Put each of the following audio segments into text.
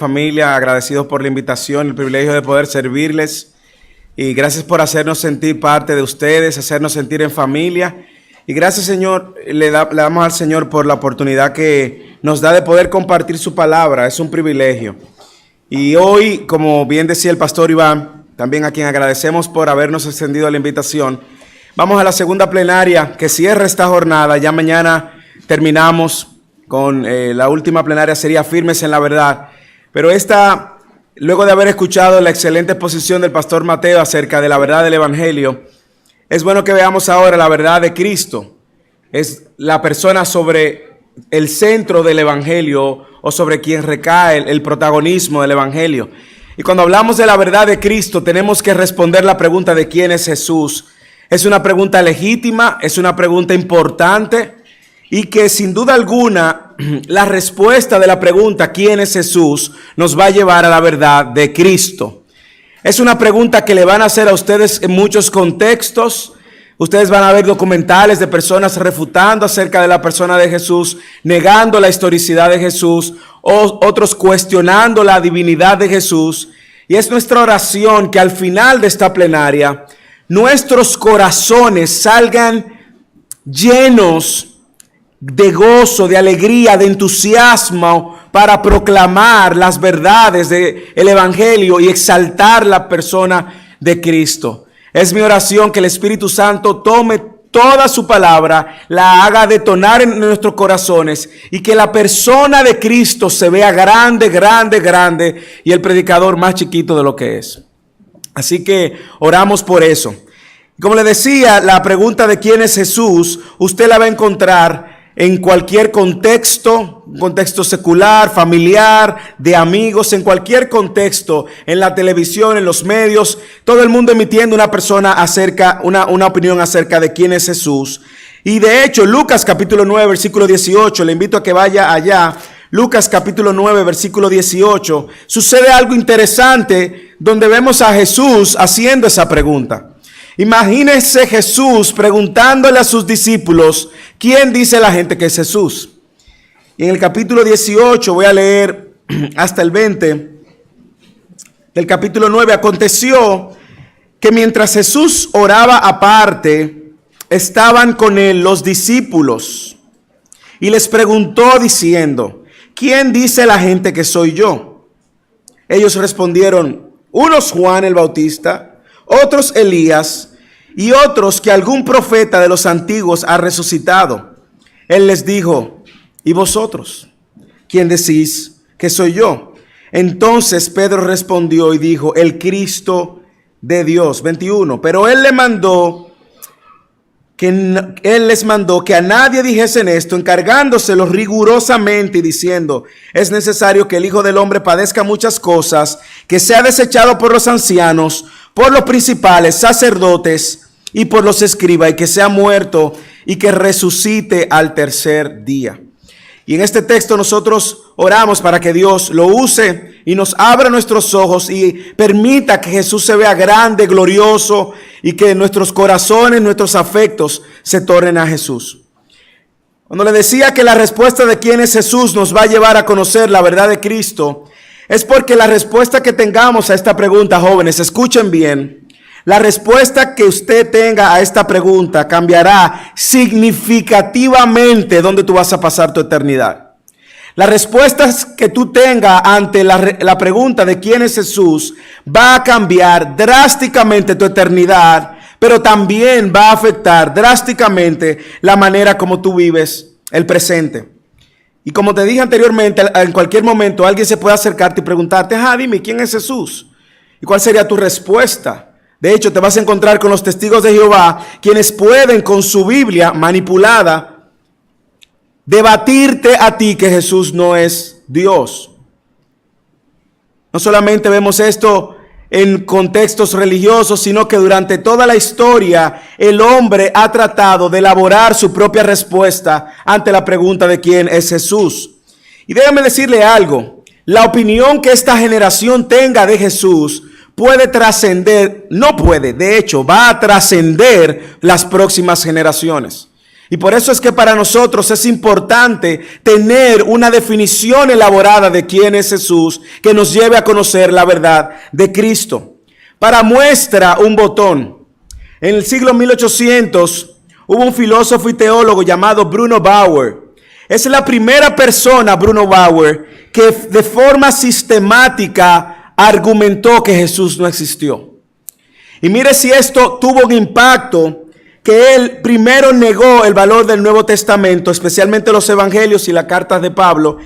Familia, agradecidos por la invitación, el privilegio de poder servirles y gracias por hacernos sentir parte de ustedes, hacernos sentir en familia y gracias Señor, le damos al Señor por la oportunidad que nos da de poder compartir su palabra, es un privilegio. Y hoy, como bien decía el pastor Iván, también a quien agradecemos por habernos extendido la invitación, vamos a la segunda plenaria que cierra esta jornada, ya mañana terminamos con la última plenaria, sería Firmes en la Verdad. Pero esta, luego de haber escuchado la excelente exposición del pastor Mateo acerca de la verdad del Evangelio, es bueno que veamos ahora la verdad de Cristo. Es la persona sobre el centro del Evangelio o sobre quien recae el protagonismo del Evangelio. Y cuando hablamos de la verdad de Cristo, tenemos que responder la pregunta de quién es Jesús. Es una pregunta legítima, es una pregunta importante y que sin duda alguna la respuesta de la pregunta ¿quién es Jesús? Nos va a llevar a la verdad de Cristo. Es una pregunta que le van a hacer a ustedes en muchos contextos. Ustedes van a ver documentales de personas refutando acerca de la persona de Jesús, negando la historicidad de Jesús, o otros cuestionando la divinidad de Jesús. Y es nuestra oración que al final de esta plenaria, nuestros corazones salgan llenos de gozo, de alegría, de entusiasmo para proclamar las verdades del Evangelio y exaltar la persona de Cristo. Es mi oración que el Espíritu Santo tome toda su palabra, la haga detonar en nuestros corazones y que la persona de Cristo se vea grande, grande, grande y el predicador más chiquito de lo que es. Así que oramos por eso. Como le decía, la pregunta de quién es Jesús, usted la va a encontrar en cualquier contexto, un contexto secular, familiar, de amigos, en cualquier contexto, en la televisión, en los medios, todo el mundo emitiendo una opinión acerca de quién es Jesús. Y de hecho, Lucas capítulo 9, versículo 18, le invito a que vaya allá, Lucas capítulo 9, versículo 18, sucede algo interesante donde vemos a Jesús haciendo esa pregunta. Imagínense Jesús preguntándole a sus discípulos, ¿quién dice la gente que es Jesús? Y en el capítulo 18, voy a leer hasta el 20, del capítulo 9, aconteció que mientras Jesús oraba aparte, estaban con él los discípulos y les preguntó diciendo, ¿quién dice la gente que soy yo? Ellos respondieron, unos Juan el Bautista, otros Elías y otros que algún profeta de los antiguos ha resucitado. Él les dijo, ¿y vosotros? ¿Quién decís que soy yo? Entonces Pedro respondió y dijo, el Cristo de Dios. 21. Pero él les mandó que a nadie dijesen esto, encargándoselo rigurosamente y diciendo, es necesario que el Hijo del Hombre padezca muchas cosas, que sea desechado por los ancianos, por los principales sacerdotes y por los escribas, y que sea muerto y que resucite al tercer día. Y en este texto nosotros oramos para que Dios lo use y nos abra nuestros ojos y permita que Jesús se vea grande, glorioso y que nuestros corazones, nuestros afectos se tornen a Jesús. Cuando le decía que la respuesta de quién es Jesús nos va a llevar a conocer la verdad de Cristo, es porque la respuesta que tengamos a esta pregunta, jóvenes, escuchen bien, la respuesta que usted tenga a esta pregunta cambiará significativamente dónde tú vas a pasar tu eternidad. Las respuestas que tú tengas ante la pregunta de quién es Jesús va a cambiar drásticamente tu eternidad, pero también va a afectar drásticamente la manera como tú vives el presente. Y como te dije anteriormente, en cualquier momento alguien se puede acercarte y preguntarte, dime, ¿quién es Jesús? ¿Y cuál sería tu respuesta? De hecho, te vas a encontrar con los testigos de Jehová, quienes pueden con su Biblia manipulada debatirte a ti que Jesús no es Dios. No solamente vemos esto en contextos religiosos, sino que durante toda la historia el hombre ha tratado de elaborar su propia respuesta ante la pregunta de quién es Jesús. Y déjame decirle algo, la opinión que esta generación tenga de Jesús puede trascender, no puede, de hecho va a trascender las próximas generaciones. Y por eso es que para nosotros es importante tener una definición elaborada de quién es Jesús, que nos lleve a conocer la verdad de Cristo. Para muestra, un botón. En el siglo 1800 hubo un filósofo y teólogo llamado Bruno Bauer. Es la primera persona, Bruno Bauer, que de forma sistemática argumentó que Jesús no existió. Y mire si esto tuvo un impacto, que él primero negó el valor del Nuevo Testamento, especialmente los evangelios y las cartas de Pablo,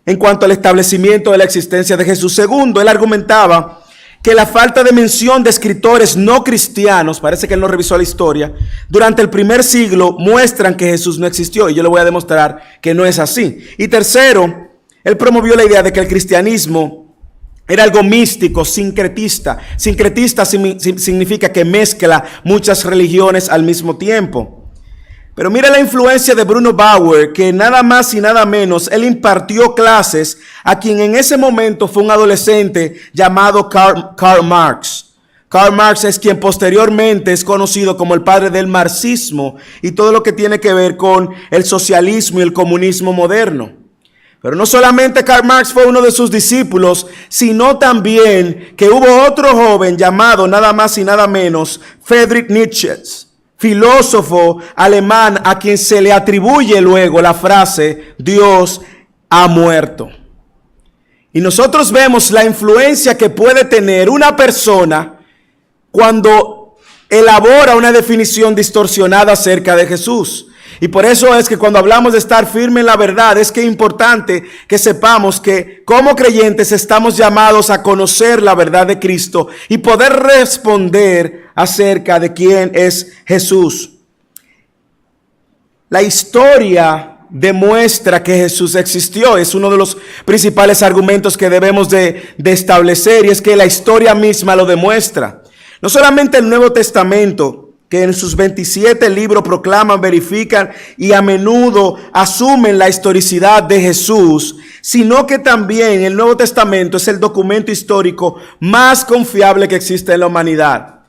en cuanto al establecimiento de la existencia de Jesús. Segundo, él argumentaba que la falta de mención de escritores no cristianos, parece que él no revisó la historia, durante el primer siglo muestran que Jesús no existió, y yo le voy a demostrar que no es así. Y tercero, él promovió la idea de que el cristianismo era algo místico, sincretista. Sincretista significa que mezcla muchas religiones al mismo tiempo. Pero mira la influencia de Bruno Bauer, que nada más y nada menos, él impartió clases a quien en ese momento fue un adolescente llamado Karl Marx. Karl Marx es quien posteriormente es conocido como el padre del marxismo y todo lo que tiene que ver con el socialismo y el comunismo moderno. Pero no solamente Karl Marx fue uno de sus discípulos, sino también que hubo otro joven llamado nada más y nada menos Friedrich Nietzsche, filósofo alemán a quien se le atribuye luego la frase Dios ha muerto. Y nosotros vemos la influencia que puede tener una persona cuando elabora una definición distorsionada acerca de Jesús. Y por eso es que cuando hablamos de estar firme en la verdad, es que es importante que sepamos que como creyentes estamos llamados a conocer la verdad de Cristo y poder responder acerca de quién es Jesús. La historia demuestra que Jesús existió. Es uno de los principales argumentos que debemos de establecer, y es que la historia misma lo demuestra. No solamente el Nuevo Testamento, que en sus 27 libros proclaman, verifican y a menudo asumen la historicidad de Jesús, sino que también el Nuevo Testamento es el documento histórico más confiable que existe en la humanidad.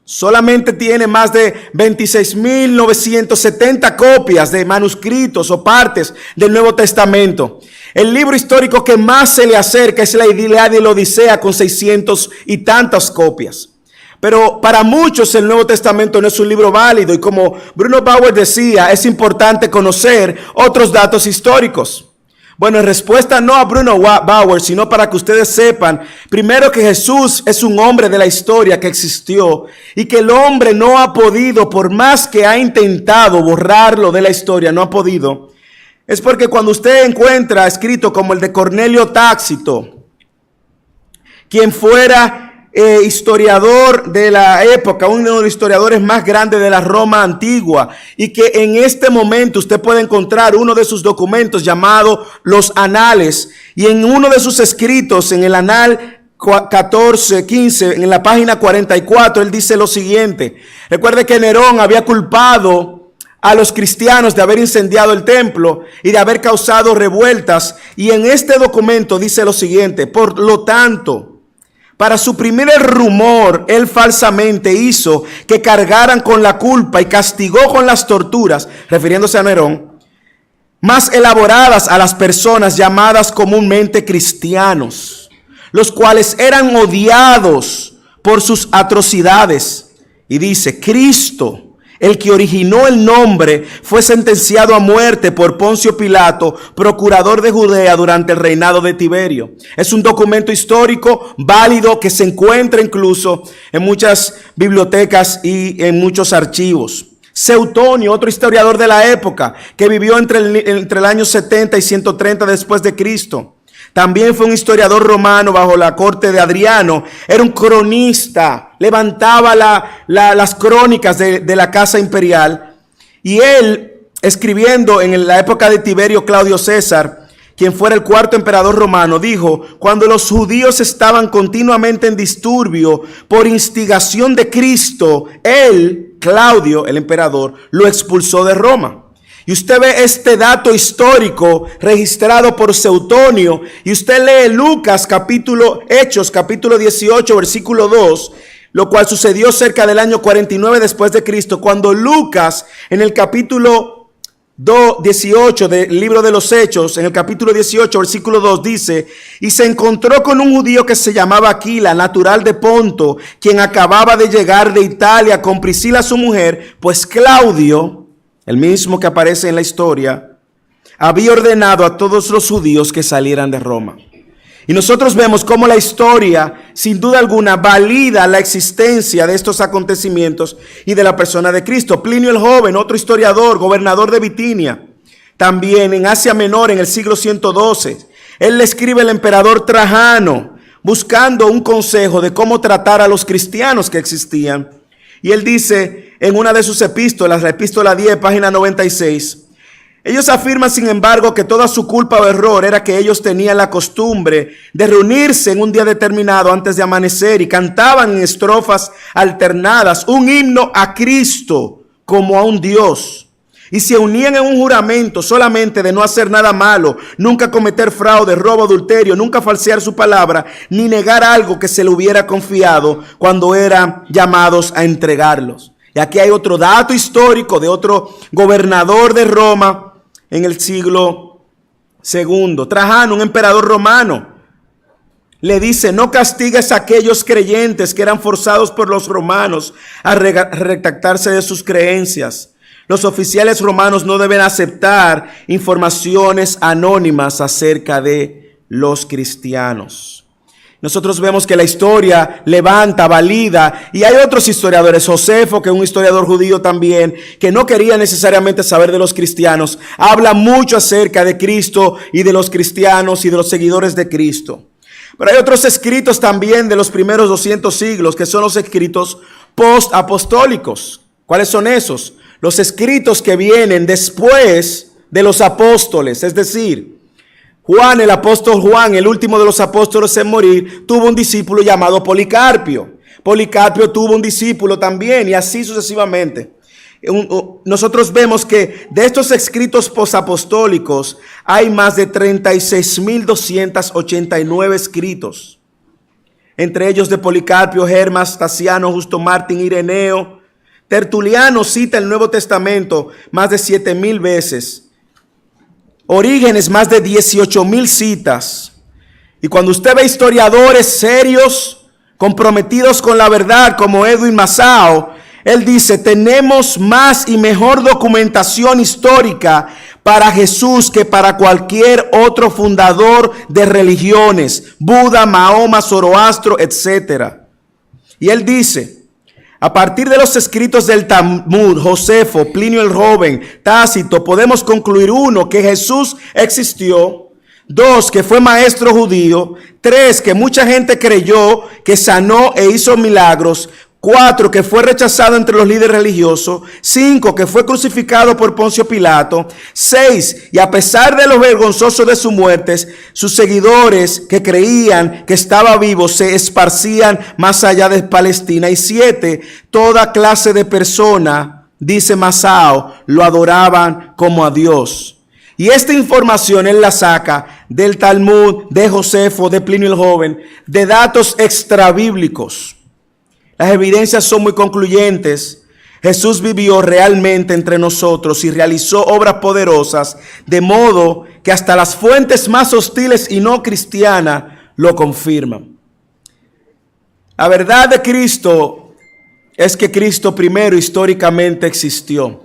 Solamente tiene más de 26.970 copias de manuscritos o partes del Nuevo Testamento. El libro histórico que más se le acerca es la Ilíada y la Odisea, con 600 y tantas copias. Pero para muchos el Nuevo Testamento no es un libro válido, y como Bruno Bauer decía, es importante conocer otros datos históricos. Bueno, en respuesta no a Bruno Bauer, sino para que ustedes sepan, primero, que Jesús es un hombre de la historia que existió y que el hombre no ha podido, por más que ha intentado borrarlo de la historia, no ha podido. Es porque cuando usted encuentra escrito como el de Cornelio Tácito, quien fuera historiador de la época, uno de los historiadores más grandes de la Roma antigua, y que en este momento usted puede encontrar uno de sus documentos llamado Los Anales, y en uno de sus escritos, en el Anal 15, en la página 44, él dice lo siguiente. Recuerde que Nerón había culpado a los cristianos de haber incendiado el templo y de haber causado revueltas, y en este documento dice lo siguiente: por lo tanto, para suprimir el rumor, él falsamente hizo que cargaran con la culpa y castigó con las torturas, refiriéndose a Nerón, más elaboradas a las personas llamadas comúnmente cristianos, los cuales eran odiados por sus atrocidades. Y dice: Cristo, el que originó el nombre, fue sentenciado a muerte por Poncio Pilato, procurador de Judea durante el reinado de Tiberio. Es un documento histórico válido que se encuentra incluso en muchas bibliotecas y en muchos archivos. Seutonio, otro historiador de la época, que vivió entre el año 70 y 130 después de Cristo. También fue un historiador romano bajo la corte de Adriano. Era un cronista, levantaba las crónicas de la casa imperial. Y él, escribiendo en la época de Tiberio Claudio César, quien fuera el cuarto emperador romano, dijo: cuando los judíos estaban continuamente en disturbio por instigación de Cristo, él, Claudio, el emperador, lo expulsó de Roma. Y usted ve este dato histórico registrado por Seutonio, y usted lee Hechos capítulo 18 versículo 2, lo cual sucedió cerca del año 49 después de Cristo, cuando Lucas en el capítulo 18 del libro de los Hechos, en el capítulo 18, versículo 2 dice: y se encontró con un judío que se llamaba Aquila, natural de Ponto, quien acababa de llegar de Italia con Priscila su mujer, pues Claudio, el mismo que aparece en la historia, había ordenado a todos los judíos que salieran de Roma. Y nosotros vemos cómo la historia, sin duda alguna, valida la existencia de estos acontecimientos y de la persona de Cristo. Plinio el Joven, otro historiador, gobernador de Bitinia, también en Asia Menor en el siglo 112, él le escribe al emperador Trajano, buscando un consejo de cómo tratar a los cristianos que existían. Y él dice en una de sus epístolas, la epístola 10, página 96, ellos afirman, sin embargo, que toda su culpa o error era que ellos tenían la costumbre de reunirse en un día determinado antes de amanecer y cantaban en estrofas alternadas un himno a Cristo como a un Dios. Y se unían en un juramento solamente de no hacer nada malo, nunca cometer fraude, robo, adulterio, nunca falsear su palabra, ni negar algo que se le hubiera confiado cuando eran llamados a entregarlos. Y aquí hay otro dato histórico de otro gobernador de Roma en el siglo II. Trajano, un emperador romano, le dice: no castigues a aquellos creyentes que eran forzados por los romanos a retractarse de sus creencias. Los oficiales romanos no deben aceptar informaciones anónimas acerca de los cristianos. Nosotros vemos que la historia levanta, valida, y hay otros historiadores, Josefo, que es un historiador judío también, que no quería necesariamente saber de los cristianos, habla mucho acerca de Cristo y de los cristianos y de los seguidores de Cristo. Pero hay otros escritos también de los primeros 200 siglos, que son los escritos post-apostólicos. ¿Cuáles son esos? Los escritos que vienen después de los apóstoles, es decir, Juan, el apóstol Juan, el último de los apóstoles en morir, tuvo un discípulo llamado Policarpio. Policarpio tuvo un discípulo también, y así sucesivamente. Nosotros vemos que de estos escritos posapostólicos hay más de 36.289 escritos. Entre ellos de Policarpio, Hermas, Tasiano, Justo Martín, Ireneo. Tertuliano cita el Nuevo Testamento más de 7,000 veces. Orígenes, más de 18,000 citas. Y cuando usted ve historiadores serios, comprometidos con la verdad, como Edwin Masao, él dice: tenemos más y mejor documentación histórica para Jesús que para cualquier otro fundador de religiones, Buda, Mahoma, Zoroastro, etc. Y él dice: a partir de los escritos del Talmud, Josefo, Plinio el Joven, Tácito, podemos concluir: 1, que Jesús existió; 2, que fue maestro judío; 3, que mucha gente creyó, que sanó e hizo milagros; 4, que fue rechazado entre los líderes religiosos; 5, que fue crucificado por Poncio Pilato; 6, y a pesar de lo vergonzoso de su muerte, sus seguidores que creían que estaba vivo se esparcían más allá de Palestina; y 7, toda clase de persona, dice Masao, lo adoraban como a Dios. Y esta información él la saca del Talmud, de Josefo, de Plinio el Joven, de datos extrabíblicos. Las evidencias son muy concluyentes. Jesús vivió realmente entre nosotros y realizó obras poderosas, de modo que hasta las fuentes más hostiles y no cristianas lo confirman. La verdad de Cristo es que Cristo primero históricamente existió.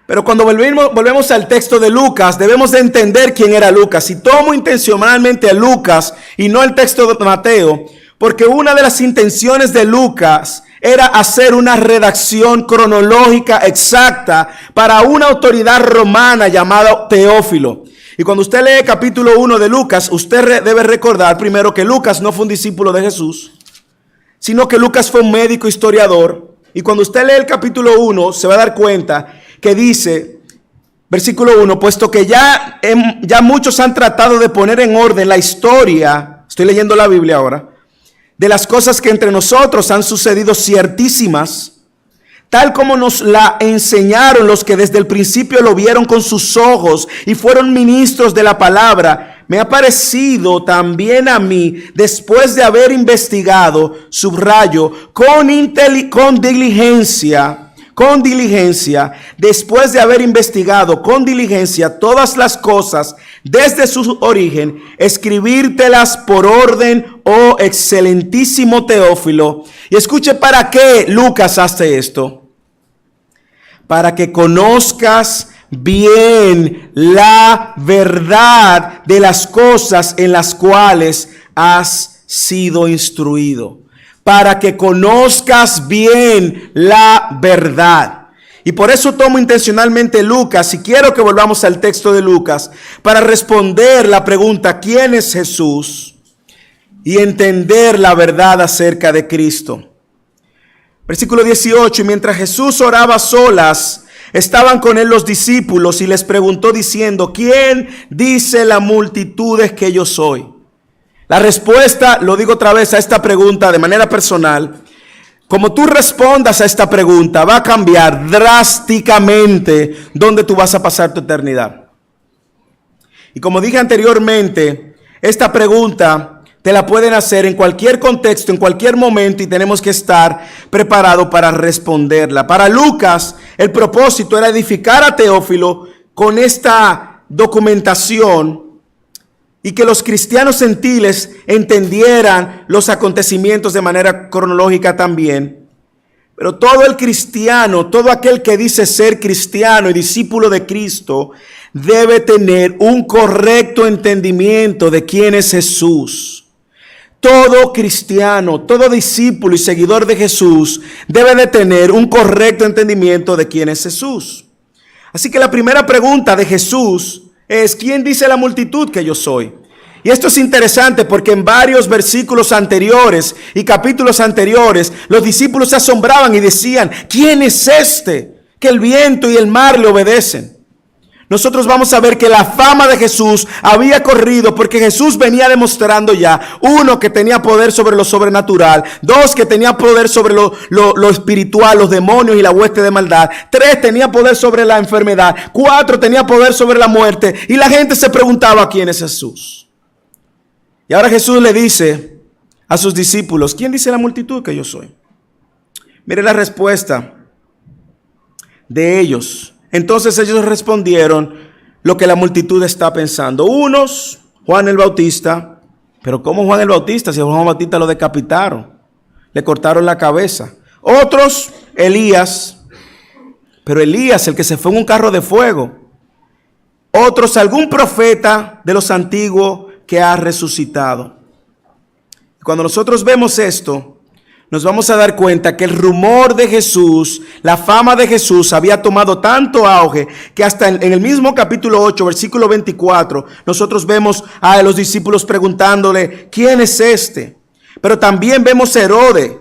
Pero cuando volvemos al texto de Lucas, debemos de entender quién era Lucas. Y tomo intencionalmente a Lucas y no el texto de Mateo, porque una de las intenciones de Lucas era hacer una redacción cronológica exacta para una autoridad romana llamada Teófilo. Y cuando usted lee capítulo 1 de Lucas, usted debe recordar primero que Lucas no fue un discípulo de Jesús, sino que Lucas fue un médico historiador. Y cuando usted lee el capítulo 1, se va a dar cuenta que dice, versículo 1, puesto que ya muchos han tratado de poner en orden la historia, estoy leyendo la Biblia ahora, de las cosas que entre nosotros han sucedido ciertísimas, tal como nos la enseñaron los que desde el principio lo vieron con sus ojos y fueron ministros de la palabra, me ha parecido también a mí, después de haber investigado, subrayo, con diligencia, con diligencia, después de haber investigado con diligencia todas las cosas desde su origen, escribírtelas por orden, oh excelentísimo Teófilo. Y escuche para qué Lucas hace esto. Para que conozcas bien la verdad de las cosas en las cuales has sido instruido. Para que conozcas bien la verdad. Y por eso tomo intencionalmente Lucas, y quiero que volvamos al texto de Lucas, para responder la pregunta, ¿quién es Jesús? Y entender la verdad acerca de Cristo. Versículo 18, y mientras Jesús oraba a solas, estaban con él los discípulos y les preguntó diciendo, ¿quién dice la multitudes que yo soy? La respuesta, lo digo otra vez, a esta pregunta de manera personal, como tú respondas a esta pregunta, va a cambiar drásticamente dónde tú vas a pasar tu eternidad. Y como dije anteriormente, esta pregunta te la pueden hacer en cualquier contexto, en cualquier momento, y tenemos que estar preparados para responderla. Para Lucas, el propósito era edificar a Teófilo con esta documentación y que los cristianos gentiles entendieran los acontecimientos de manera cronológica también. Pero todo el cristiano, todo aquel que dice ser cristiano y discípulo de Cristo, debe tener un correcto entendimiento de quién es Jesús. Todo cristiano, todo discípulo y seguidor de Jesús debe de tener un correcto entendimiento de quién es Jesús. Así que la primera pregunta de Jesús es, ¿quién dice la multitud que yo soy? Y esto es interesante porque en varios versículos anteriores y capítulos anteriores, los discípulos se asombraban y decían, ¿quién es este que el viento y el mar le obedecen? Nosotros vamos a ver que la fama de Jesús había corrido porque Jesús venía demostrando ya, uno, que tenía poder sobre lo sobrenatural, dos, que tenía poder sobre lo espiritual, los demonios y la hueste de maldad, tres, tenía poder sobre la enfermedad, cuatro, tenía poder sobre la muerte, y la gente se preguntaba, ¿quién es Jesús? Y ahora Jesús le dice a sus discípulos, ¿quién dice la multitud que yo soy? Mire la respuesta de ellos. Entonces ellos respondieron lo que la multitud está pensando. Unos, Juan el Bautista. Pero ¿cómo Juan el Bautista? Si a Juan el Bautista lo decapitaron, le cortaron la cabeza. Otros, Elías. Pero Elías, el que se fue en un carro de fuego. Otros, algún profeta de los antiguos que ha resucitado. Cuando nosotros vemos esto, nos vamos a dar cuenta que el rumor de Jesús, la fama de Jesús había tomado tanto auge que hasta en el mismo capítulo 8, versículo 24, nosotros vemos a los discípulos preguntándole, ¿quién es este? Pero también vemos a Herodes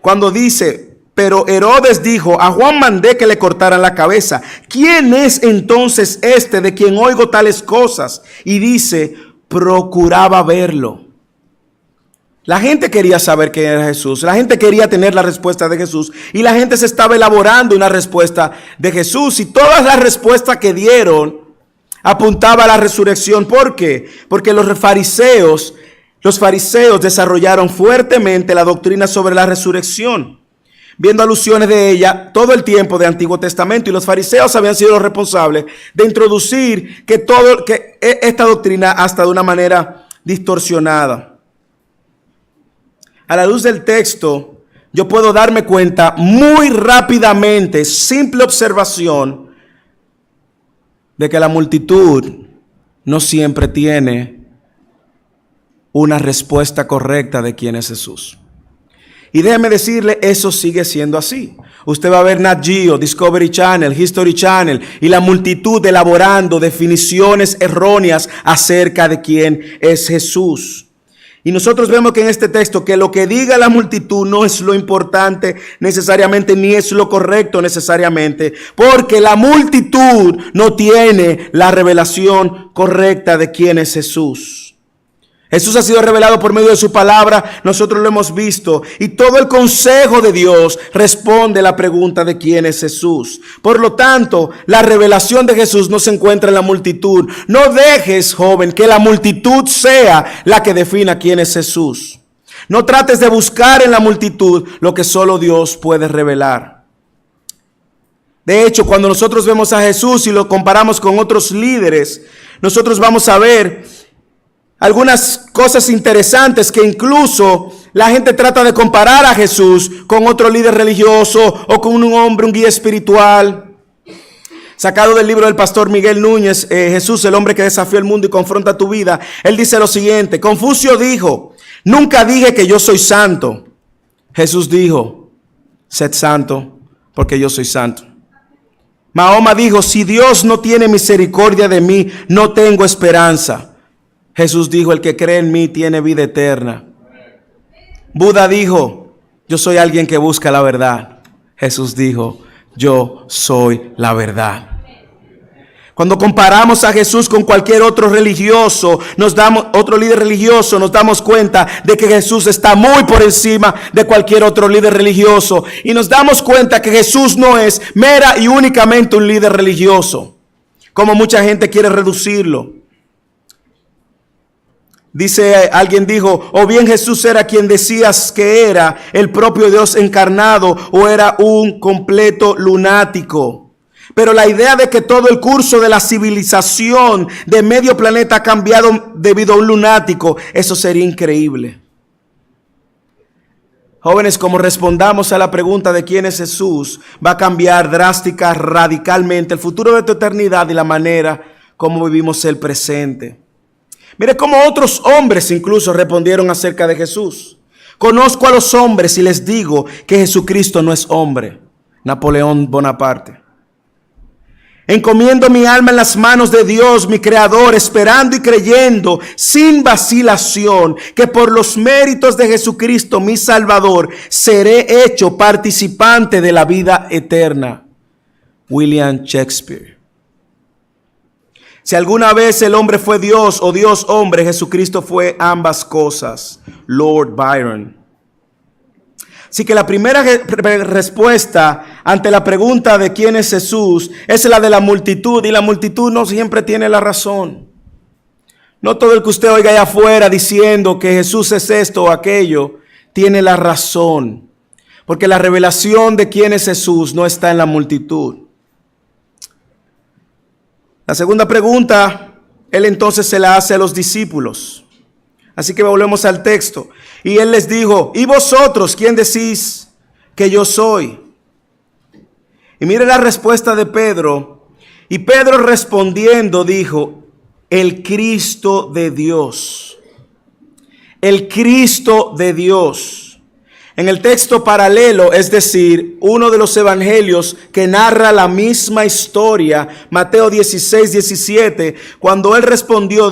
cuando dice, pero Herodes dijo, a Juan mandé que le cortaran la cabeza. ¿Quién es entonces este de quien oigo tales cosas? Y dice, procuraba verlo. La gente quería saber quién era Jesús. La gente quería tener la respuesta de Jesús. Y la gente se estaba elaborando una respuesta de Jesús. Y todas las respuestas que dieron apuntaba a la resurrección. ¿Por qué? Porque los fariseos desarrollaron fuertemente la doctrina sobre la resurrección, viendo alusiones de ella todo el tiempo del Antiguo Testamento. Y los fariseos habían sido los responsables de introducir que esta doctrina hasta de una manera distorsionada. A la luz del texto, yo puedo darme cuenta muy rápidamente, simple observación, de que la multitud no siempre tiene una respuesta correcta de quién es Jesús. Y déjeme decirle, eso sigue siendo así. Usted va a ver Nat Geo, Discovery Channel, History Channel y la multitud elaborando definiciones erróneas acerca de quién es Jesús. Y nosotros vemos que en este texto que lo que diga la multitud no es lo importante necesariamente, ni es lo correcto necesariamente, porque la multitud no tiene la revelación correcta de quién es Jesús. Jesús ha sido revelado por medio de su palabra, nosotros lo hemos visto, y todo el consejo de Dios responde a la pregunta de quién es Jesús. Por lo tanto, la revelación de Jesús no se encuentra en la multitud. No dejes, joven, que la multitud sea la que defina quién es Jesús. No trates de buscar en la multitud lo que solo Dios puede revelar. De hecho, cuando nosotros vemos a Jesús y lo comparamos con otros líderes, nosotros vamos a ver algunas cosas interesantes que incluso la gente trata de comparar a Jesús con otro líder religioso o con un hombre, un guía espiritual. Sacado del libro del pastor Miguel Núñez, Jesús, el hombre que desafió el mundo y confronta tu vida, él dice lo siguiente: Confucio dijo, nunca dije que yo soy santo. Jesús dijo, sed santo porque yo soy santo. Mahoma dijo, si Dios no tiene misericordia de mí, no tengo esperanza. Jesús dijo, el que cree en mí tiene vida eterna. Buda dijo, yo soy alguien que busca la verdad. Jesús dijo, yo soy la verdad. Cuando comparamos a Jesús con cualquier otro religioso, otro líder religioso, nos damos cuenta de que Jesús está muy por encima de cualquier otro líder religioso. Y nos damos cuenta que Jesús no es mera y únicamente un líder religioso, como mucha gente quiere reducirlo. Alguien dijo, o bien Jesús era quien decías que era, el propio Dios encarnado, o era un completo lunático. Pero la idea de que todo el curso de la civilización de medio planeta ha cambiado debido a un lunático, eso sería increíble. Jóvenes, como respondamos a la pregunta de quién es Jesús, va a cambiar drástica, radicalmente el futuro de tu eternidad y la manera como vivimos el presente. Mire cómo otros hombres incluso respondieron acerca de Jesús. Conozco a los hombres y les digo que Jesucristo no es hombre. Napoleón Bonaparte. Encomiendo mi alma en las manos de Dios, mi Creador, esperando y creyendo sin vacilación que por los méritos de Jesucristo, mi Salvador, seré hecho participante de la vida eterna. William Shakespeare. Si alguna vez el hombre fue Dios o Dios hombre, Jesucristo fue ambas cosas. Lord Byron. Así que la primera respuesta ante la pregunta de quién es Jesús es la de la multitud, y la multitud no siempre tiene la razón. No todo el que usted oiga allá afuera diciendo que Jesús es esto o aquello tiene la razón, porque la revelación de quién es Jesús no está en la multitud. La segunda pregunta, él entonces se la hace a los discípulos. Así que volvemos al texto. Y él les dijo, ¿y vosotros quién decís que yo soy? Y mire la respuesta de Pedro. Y Pedro respondiendo dijo, el Cristo de Dios. El Cristo de Dios. En el texto paralelo, es decir, uno de los evangelios que narra la misma historia, Mateo 16, 17, cuando él respondió,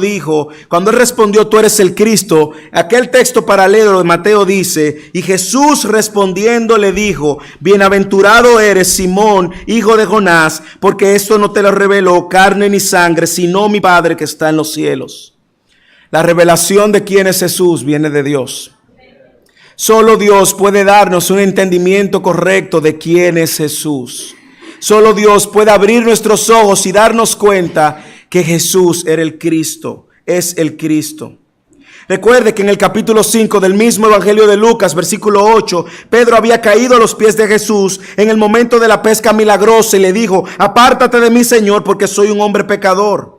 tú eres el Cristo, aquel texto paralelo de Mateo dice, y Jesús respondiendo le dijo, bienaventurado eres Simón, hijo de Jonás, porque esto no te lo reveló carne ni sangre, sino mi Padre que está en los cielos. La revelación de quién es Jesús viene de Dios. Solo Dios puede darnos un entendimiento correcto de quién es Jesús. Solo Dios puede abrir nuestros ojos y darnos cuenta que Jesús era el Cristo, es el Cristo. Recuerde que en el capítulo 5 del mismo Evangelio de Lucas, versículo 8, Pedro había caído a los pies de Jesús en el momento de la pesca milagrosa y le dijo, apártate de mí, Señor, porque soy un hombre pecador.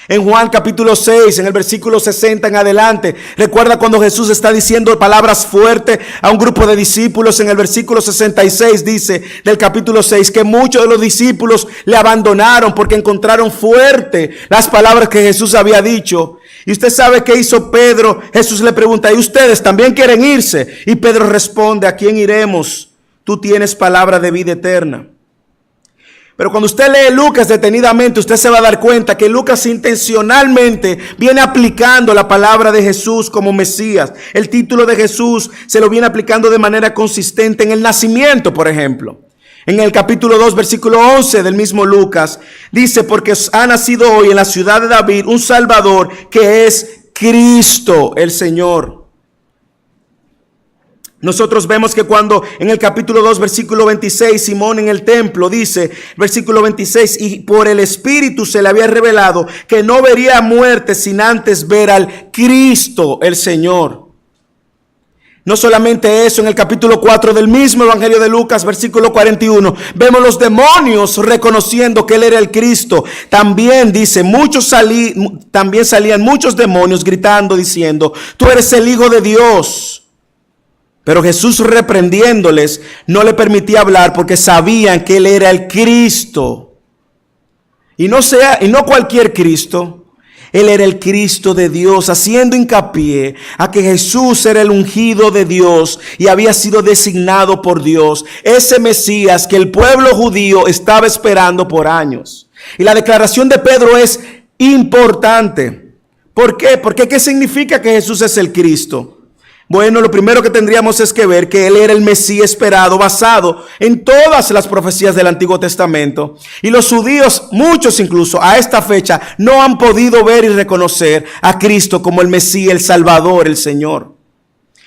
En Juan capítulo 6, en el versículo 60 en adelante, recuerda cuando Jesús está diciendo palabras fuertes a un grupo de discípulos. En el versículo 66 dice del capítulo 6 que muchos de los discípulos le abandonaron porque encontraron fuerte las palabras que Jesús había dicho. Y usted sabe qué hizo Pedro. Jesús le pregunta, ¿y ustedes también quieren irse? Y Pedro responde, ¿a quién iremos? Tú tienes palabra de vida eterna. Pero cuando usted lee Lucas detenidamente, usted se va a dar cuenta que Lucas intencionalmente viene aplicando la palabra de Jesús como Mesías. El título de Jesús se lo viene aplicando de manera consistente en el nacimiento, por ejemplo. En el capítulo 2, versículo 11 del mismo Lucas, dice, porque ha nacido hoy en la ciudad de David un Salvador que es Cristo el Señor. Nosotros vemos que cuando en el capítulo 2, versículo 26, Simón en el templo dice, versículo 26, y por el Espíritu se le había revelado que no vería muerte sin antes ver al Cristo, el Señor. No solamente eso, en el capítulo 4 del mismo Evangelio de Lucas, versículo 41, vemos los demonios reconociendo que Él era el Cristo. También dice, también salían muchos demonios gritando, diciendo, tú eres el Hijo de Dios. Pero Jesús, reprendiéndoles, no le permitía hablar porque sabían que Él era el Cristo. Y no cualquier Cristo. Él era el Cristo de Dios, haciendo hincapié a que Jesús era el ungido de Dios y había sido designado por Dios, ese Mesías que el pueblo judío estaba esperando por años. Y la declaración de Pedro es importante. ¿Por qué? Porque ¿qué significa que Jesús es el Cristo? Bueno, lo primero que tendríamos es que ver que Él era el Mesías esperado, basado en todas las profecías del Antiguo Testamento. Y los judíos, muchos incluso a esta fecha, no han podido ver y reconocer a Cristo como el Mesías, el Salvador, el Señor.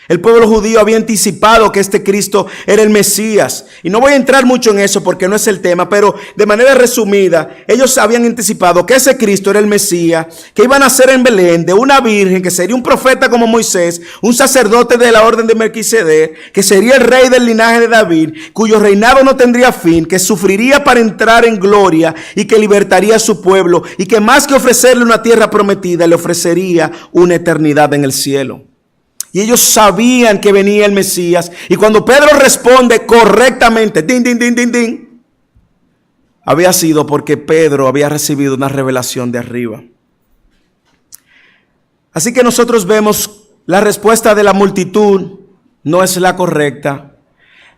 El pueblo judío había anticipado que este Cristo era el Mesías. Y no voy a entrar mucho en eso porque no es el tema, pero de manera resumida, ellos habían anticipado que ese Cristo era el Mesías, que iba a nacer en Belén de una virgen, que sería un profeta como Moisés, un sacerdote de la orden de Melquisedec, que sería el rey del linaje de David, cuyo reinado no tendría fin, que sufriría para entrar en gloria y que libertaría a su pueblo, y que más que ofrecerle una tierra prometida, le ofrecería una eternidad en el cielo. Y ellos sabían que venía el Mesías. Y cuando Pedro responde correctamente, din, din, din, din, din, había sido porque Pedro había recibido una revelación de arriba. Así que nosotros vemos la respuesta de la multitud no es la correcta.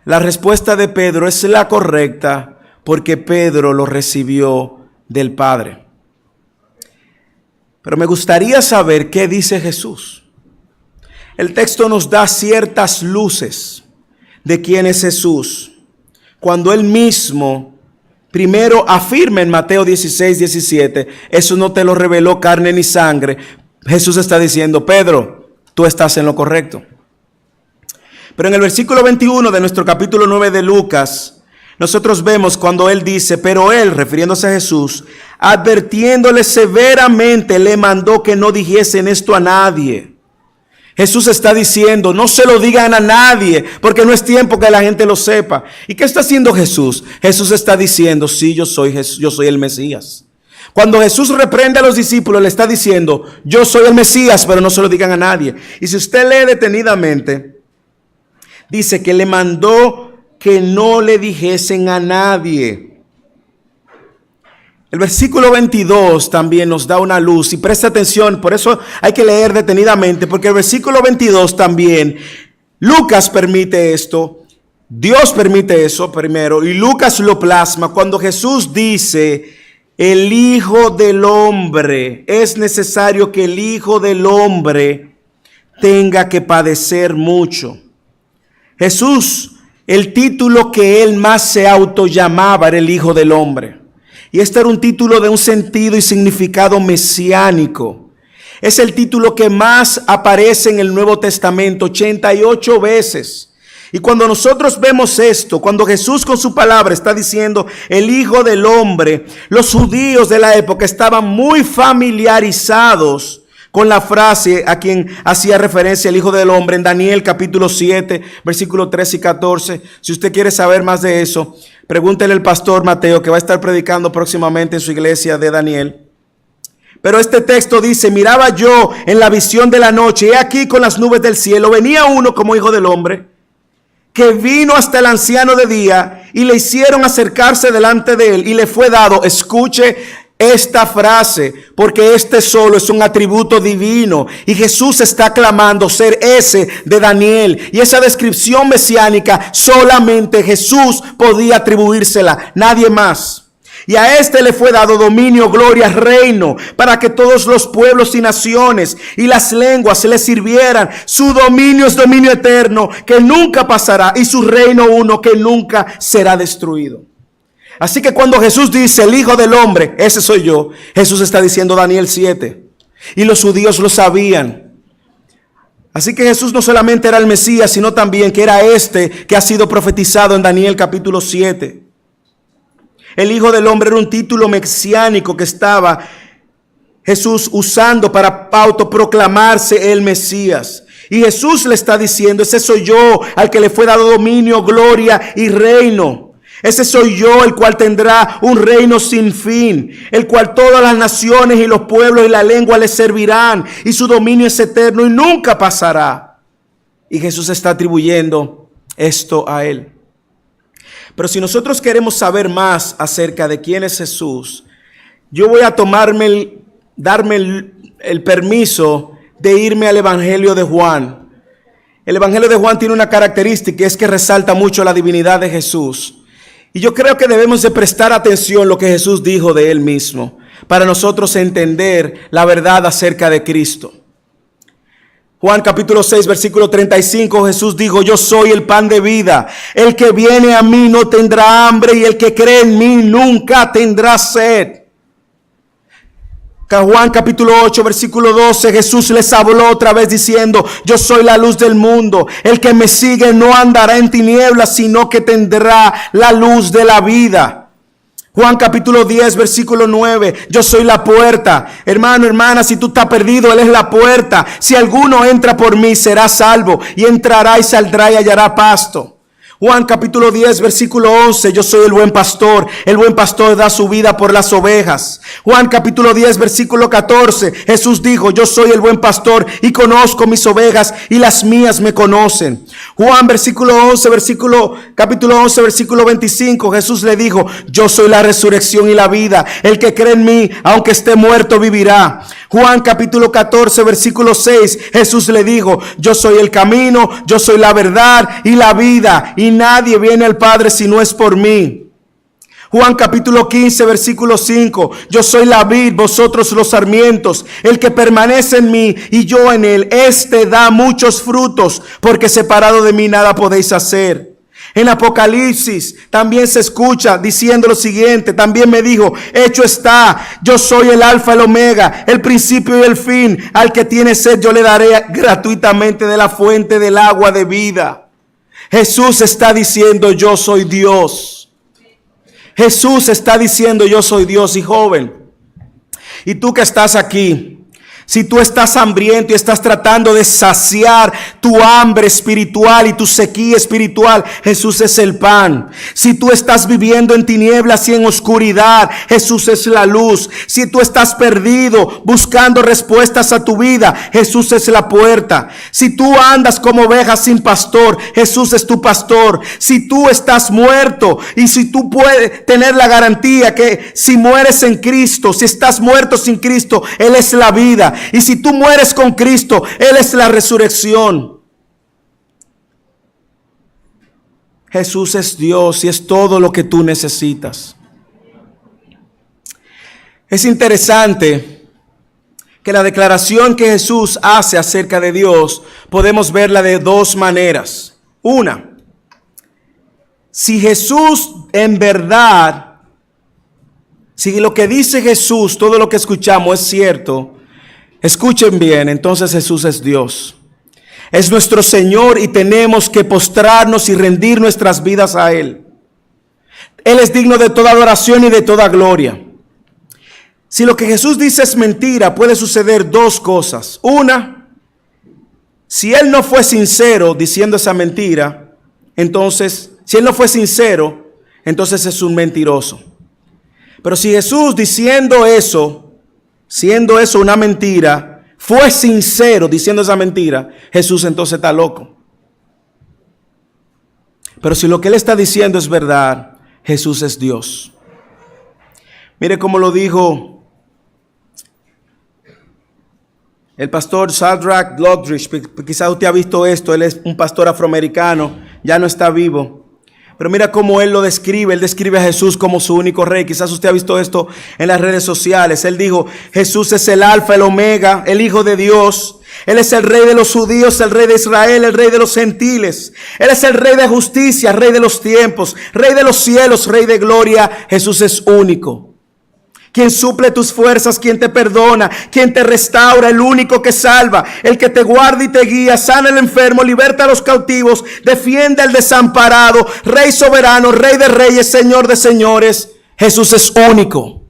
La respuesta de Pedro es la correcta porque Pedro lo recibió del Padre. Pero me gustaría saber qué dice Jesús. El texto nos da ciertas luces de quién es Jesús, cuando Él mismo primero afirma en Mateo 16, 17, eso no te lo reveló carne ni sangre. Jesús está diciendo, Pedro, tú estás en lo correcto. Pero en el versículo 21 de nuestro capítulo 9 de Lucas, nosotros vemos cuando Él dice, pero Él, refiriéndose a Jesús, advirtiéndole severamente, le mandó que no dijesen esto a nadie. Jesús está diciendo, no se lo digan a nadie, porque no es tiempo que la gente lo sepa. ¿Y qué está haciendo Jesús? Jesús está diciendo, sí, yo soy el Mesías. Cuando Jesús reprende a los discípulos, le está diciendo, yo soy el Mesías, pero no se lo digan a nadie. Y si usted lee detenidamente, dice que le mandó que no le dijesen a nadie. El versículo 22 también nos da una luz y presta atención, por eso hay que leer detenidamente, porque el versículo 22 también, Lucas permite esto, Dios permite eso primero y Lucas lo plasma cuando Jesús dice, el Hijo del Hombre, es necesario que el Hijo del Hombre tenga que padecer mucho. Jesús, el título que él más se autollamaba era el Hijo del Hombre. Y este era un título de un sentido y significado mesiánico. Es el título que más aparece en el Nuevo Testamento, 88 veces. Y cuando nosotros vemos esto, cuando Jesús con su palabra está diciendo el Hijo del Hombre, los judíos de la época estaban muy familiarizados con la frase a quien hacía referencia el Hijo del Hombre en Daniel capítulo 7, versículos 13 y 14. Si usted quiere saber más de eso, pregúntele al pastor Mateo, que va a estar predicando próximamente en su iglesia de Daniel. Pero este texto dice, miraba yo en la visión de la noche, y aquí con las nubes del cielo, venía uno como Hijo del Hombre, que vino hasta el anciano de día, y le hicieron acercarse delante de él, y le fue dado, escuche esta frase, porque este solo es un atributo divino y Jesús está clamando ser ese de Daniel, y esa descripción mesiánica solamente Jesús podía atribuírsela, nadie más. Y a este le fue dado dominio, gloria, reino, para que todos los pueblos y naciones y las lenguas se le sirvieran. Su dominio es dominio eterno que nunca pasará, y su reino uno que nunca será destruido. Así que cuando Jesús dice el Hijo del Hombre, ese soy yo, Jesús está diciendo Daniel 7. Y los judíos lo sabían. Así que Jesús no solamente era el Mesías, sino también que era este que ha sido profetizado en Daniel capítulo 7. El Hijo del Hombre era un título mesiánico que estaba Jesús usando para autoproclamarse el Mesías. Y Jesús le está diciendo, ese soy yo al que le fue dado dominio, gloria y reino. Ese soy yo el cual tendrá un reino sin fin, el cual todas las naciones y los pueblos y la lengua le servirán, y su dominio es eterno y nunca pasará. Y Jesús está atribuyendo esto a él. Pero si nosotros queremos saber más acerca de quién es Jesús, yo voy a darme el permiso de irme al Evangelio de Juan. El Evangelio de Juan tiene una característica, es que resalta mucho la divinidad de Jesús. Y yo creo que debemos de prestar atención a lo que Jesús dijo de él mismo, para nosotros entender la verdad acerca de Cristo. Juan capítulo 6, versículo 35, Jesús dijo, yo soy el pan de vida. El que viene a mí no tendrá hambre, y el que cree en mí nunca tendrá sed. Juan capítulo 8, versículo 12, Jesús les habló otra vez diciendo, yo soy la luz del mundo. El que me sigue no andará en tinieblas, sino que tendrá la luz de la vida. Juan capítulo 10, versículo 9, yo soy la puerta. Hermano, hermana, si tú estás perdido, Él es la puerta. Si alguno entra por mí, será salvo, y entrará y saldrá y hallará pasto. Juan capítulo 10, versículo 11, yo soy el buen pastor da su vida por las ovejas. Juan capítulo 10, versículo 14, Jesús dijo, yo soy el buen pastor y conozco mis ovejas y las mías me conocen. Juan capítulo 11, versículo 25, Jesús le dijo, yo soy la resurrección y la vida, el que cree en mí, aunque esté muerto, vivirá. Juan capítulo 14, versículo 6, Jesús le dijo, yo soy el camino, yo soy la verdad y la vida, y nadie viene al Padre si no es por mí. Juan capítulo 15, versículo 5, yo soy la vid, vosotros los sarmientos. El que permanece en mí y yo en él, este da muchos frutos, porque separado de mí nada podéis hacer. En Apocalipsis también se escucha diciendo lo siguiente, también me dijo, hecho está, yo soy el alfa y el omega, el principio y el fin. Al que tiene sed yo le daré gratuitamente de la fuente del agua de vida. Jesús está diciendo, yo soy Dios. Jesús está diciendo, yo soy Dios. Y joven, y tú que estás aquí, si tú estás hambriento y estás tratando de saciar tu hambre espiritual y tu sequía espiritual, Jesús es el pan. Si tú estás viviendo en tinieblas y en oscuridad, Jesús es la luz. Si tú estás perdido buscando respuestas a tu vida, Jesús es la puerta. Si tú andas como oveja sin pastor, Jesús es tu pastor. Si tú estás muerto y si tú puedes tener la garantía que si mueres en Cristo, si estás muerto sin Cristo, Él es la vida. Y si tú mueres con Cristo, Él es la resurrección. Jesús es Dios y es todo lo que tú necesitas. Es interesante que la declaración que Jesús hace acerca de Dios, podemos verla de dos maneras. Una, si Jesús en verdad, si lo que dice Jesús, todo lo que escuchamos es cierto, escuchen bien, entonces Jesús es Dios. Es nuestro Señor y tenemos que postrarnos y rendir nuestras vidas a Él. Él es digno de toda adoración y de toda gloria. Si lo que Jesús dice es mentira, puede suceder dos cosas. Una, si Él no fue sincero diciendo esa mentira, entonces, si Él no fue sincero, entonces es un mentiroso. Pero si Jesús diciendo eso, siendo eso una mentira, fue sincero diciendo esa mentira, Jesús entonces está loco. Pero si lo que Él está diciendo es verdad, Jesús es Dios. Mire cómo lo dijo el pastor Shadrach Lockridge. Quizás usted ha visto esto, él es un pastor afroamericano, ya no está vivo. Pero mira cómo él lo describe. Él describe a Jesús como su único rey. Quizás usted ha visto esto en las redes sociales. Él dijo, Jesús es el alfa, el omega, el Hijo de Dios. Él es el rey de los judíos, el rey de Israel, el rey de los gentiles. Él es el rey de justicia, rey de los tiempos, rey de los cielos, rey de gloria. Jesús es único. Quien suple tus fuerzas, quien te perdona, quien te restaura, el único que salva, el que te guarda y te guía, sana al enfermo, liberta a los cautivos, defiende al desamparado, Rey soberano, Rey de reyes, Señor de señores. Jesús es único.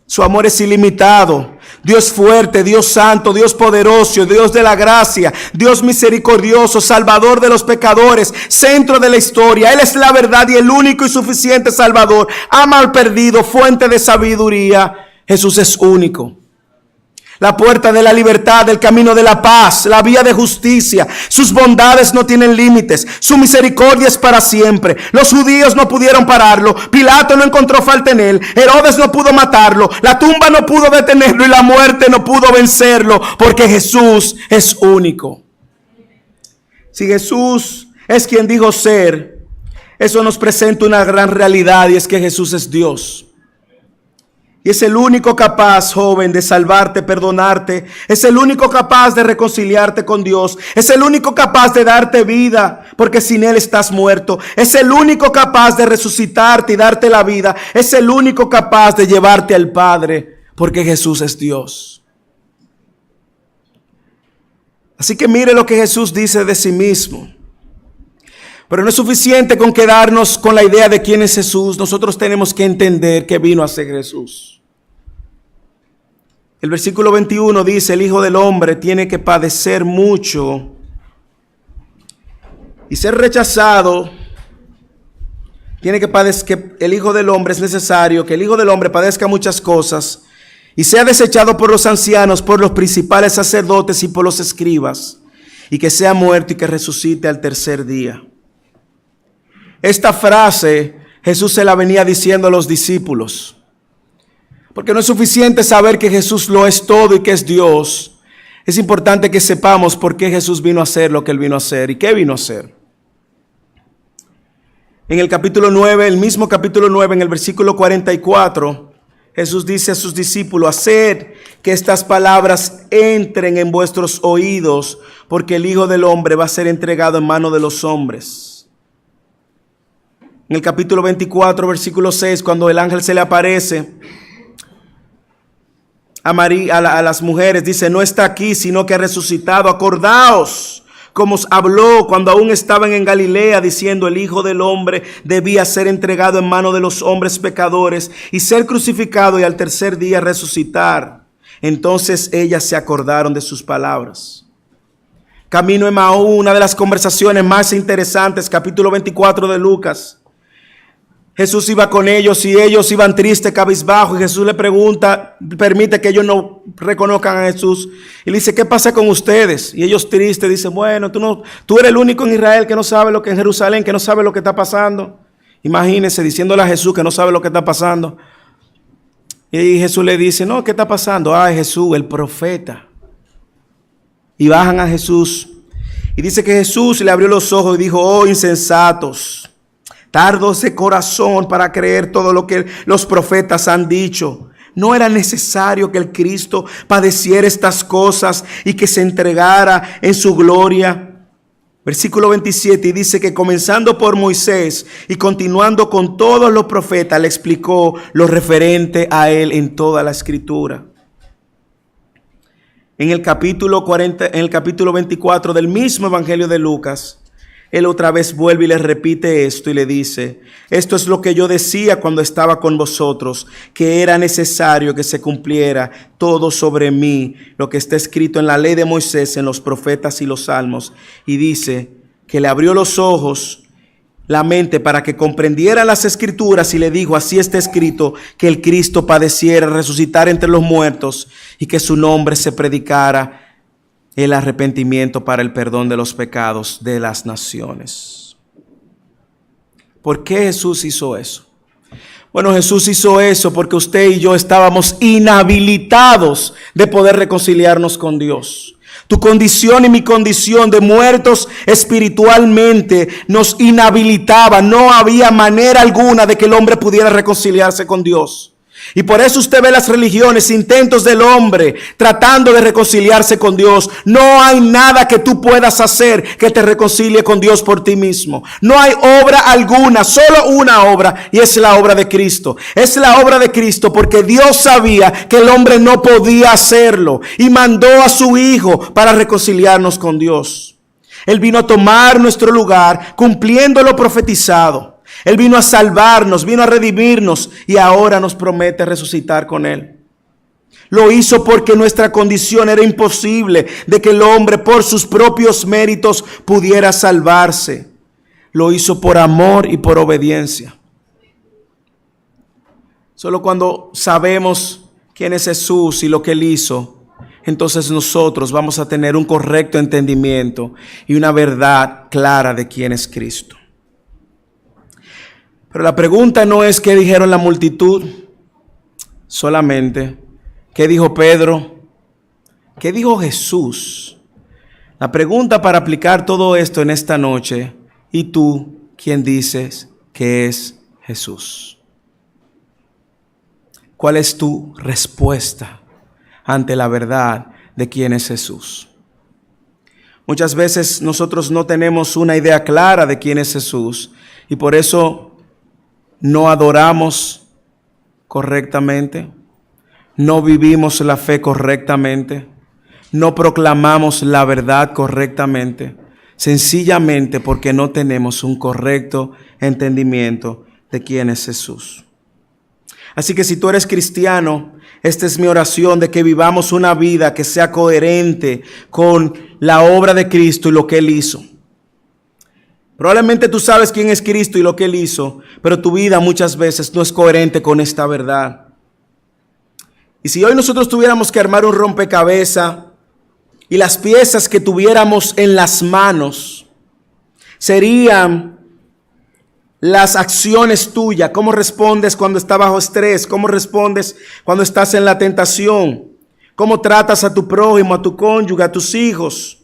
Su amor es ilimitado. Dios fuerte, Dios santo, Dios poderoso, Dios de la gracia, Dios misericordioso, Salvador de los pecadores, centro de la historia. Él es la verdad y el único y suficiente Salvador. Ama al perdido, fuente de sabiduría. Jesús es único. La puerta de la libertad, el camino de la paz, la vía de justicia. Sus bondades no tienen límites. Su misericordia es para siempre. Los judíos no pudieron pararlo. Pilato no encontró falta en él. Herodes no pudo matarlo. La tumba no pudo detenerlo y la muerte no pudo vencerlo, porque Jesús es único. Si Jesús es quien dijo ser, eso nos presenta una gran realidad, y es que Jesús es Dios. Y es el único capaz, joven, de salvarte, perdonarte. Es el único capaz de reconciliarte con Dios. Es el único capaz de darte vida, porque sin Él estás muerto. Es el único capaz de resucitarte y darte la vida. Es el único capaz de llevarte al Padre, porque Jesús es Dios. Así que mire lo que Jesús dice de sí mismo. Pero no es suficiente con quedarnos con la idea de quién es Jesús. Nosotros tenemos que entender qué vino a ser Jesús. El versículo 21 dice: el Hijo del Hombre tiene que padecer mucho y ser rechazado. Tiene que padecer, el Hijo del Hombre, es necesario que el Hijo del Hombre padezca muchas cosas y sea desechado por los ancianos, por los principales sacerdotes y por los escribas, y que sea muerto y que resucite al tercer día. Esta frase Jesús se la venía diciendo a los discípulos, porque no es suficiente saber que Jesús lo es todo y que es Dios. Es importante que sepamos por qué Jesús vino a hacer lo que Él vino a hacer y qué vino a hacer. En el capítulo 9, el mismo capítulo 9, en el versículo 44, Jesús dice a sus discípulos: haced que estas palabras entren en vuestros oídos, porque el Hijo del Hombre va a ser entregado en manos de los hombres. En el capítulo 24, versículo 6, cuando el ángel se le aparece a María, a las mujeres, dice: no está aquí, sino que ha resucitado. Acordaos como os habló cuando aún estaban en Galilea, diciendo: el Hijo del Hombre debía ser entregado en manos de los hombres pecadores y ser crucificado y al tercer día resucitar. Entonces ellas se acordaron de sus palabras. Camino a Emaú, una de las conversaciones más interesantes, capítulo 24 de Lucas. Jesús iba con ellos y ellos iban tristes, cabizbajos, y Jesús le pregunta, permite que ellos no reconozcan a Jesús, y le dice: ¿qué pasa con ustedes? Y ellos tristes dicen: bueno, tú eres el único en Israel que no sabe lo que en Jerusalén, que no sabe lo que está pasando. Imagínense diciéndole a Jesús que no sabe lo que está pasando. Y Jesús le dice: no, ¿qué está pasando? Ah, Jesús, el profeta. Y bajan a Jesús y dice que Jesús le abrió los ojos y dijo: oh, insensatos, tardos de corazón para creer todo lo que los profetas han dicho. ¿No era necesario que el Cristo padeciera estas cosas y que se entregara en su gloria? Versículo 27, y dice que comenzando por Moisés y continuando con todos los profetas, le explicó lo referente a él en toda la Escritura. En el capítulo 24 del mismo Evangelio de Lucas, Él otra vez vuelve y le repite esto y le dice: esto es lo que yo decía cuando estaba con vosotros, que era necesario que se cumpliera todo sobre mí lo que está escrito en la ley de Moisés, en los profetas y los salmos. Y dice que le abrió los ojos, la mente, para que comprendiera las Escrituras, y le dijo: así está escrito, que el Cristo padeciera, resucitara entre los muertos, y que su nombre se predicara el arrepentimiento para el perdón de los pecados de las naciones. ¿Por qué Jesús hizo eso? Bueno, Jesús hizo eso porque usted y yo estábamos inhabilitados de poder reconciliarnos con Dios. Tu condición y mi condición de muertos espiritualmente nos inhabilitaba. No había manera alguna de que el hombre pudiera reconciliarse con Dios. Y por eso usted ve las religiones, intentos del hombre tratando de reconciliarse con Dios. No hay nada que tú puedas hacer que te reconcilie con Dios por ti mismo. No hay obra alguna, solo una obra, y es la obra de Cristo. Es la obra de Cristo porque Dios sabía que el hombre no podía hacerlo y mandó a su Hijo para reconciliarnos con Dios. Él vino a tomar nuestro lugar cumpliendo lo profetizado. Él vino a salvarnos, vino a redimirnos y ahora nos promete resucitar con Él. Lo hizo porque nuestra condición era imposible de que el hombre por sus propios méritos pudiera salvarse. Lo hizo por amor y por obediencia. Solo cuando sabemos quién es Jesús y lo que Él hizo, entonces nosotros vamos a tener un correcto entendimiento y una verdad clara de quién es Cristo. Pero la pregunta no es qué dijeron la multitud, solamente qué dijo Pedro, qué dijo Jesús. La pregunta para aplicar todo esto en esta noche: ¿y tú quién dices que es Jesús? ¿Cuál es tu respuesta ante la verdad de quién es Jesús? Muchas veces nosotros no tenemos una idea clara de quién es Jesús y por eso no adoramos correctamente, no vivimos la fe correctamente, no proclamamos la verdad correctamente, sencillamente porque no tenemos un correcto entendimiento de quién es Jesús. Así que si tú eres cristiano, esta es mi oración, de que vivamos una vida que sea coherente con la obra de Cristo y lo que Él hizo. Probablemente tú sabes quién es Cristo y lo que Él hizo, pero tu vida muchas veces no es coherente con esta verdad. Y si hoy nosotros tuviéramos que armar un rompecabezas y las piezas que tuviéramos en las manos serían las acciones tuyas, cómo respondes cuando estás bajo estrés, cómo respondes cuando estás en la tentación, cómo tratas a tu prójimo, a tu cónyuge, a tus hijos,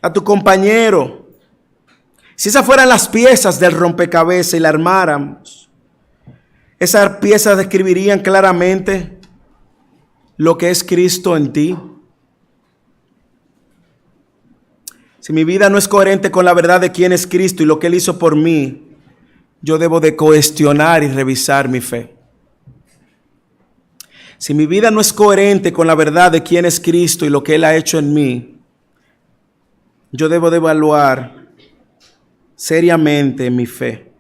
a tu compañero. Si esas fueran las piezas del rompecabezas y la armáramos, esas piezas describirían claramente lo que es Cristo en ti. Si mi vida no es coherente con la verdad de quién es Cristo y lo que Él hizo por mí, yo debo de cuestionar y revisar mi fe. Si mi vida no es coherente con la verdad de quién es Cristo y lo que Él ha hecho en mí, yo debo de evaluar seriamente mi fe.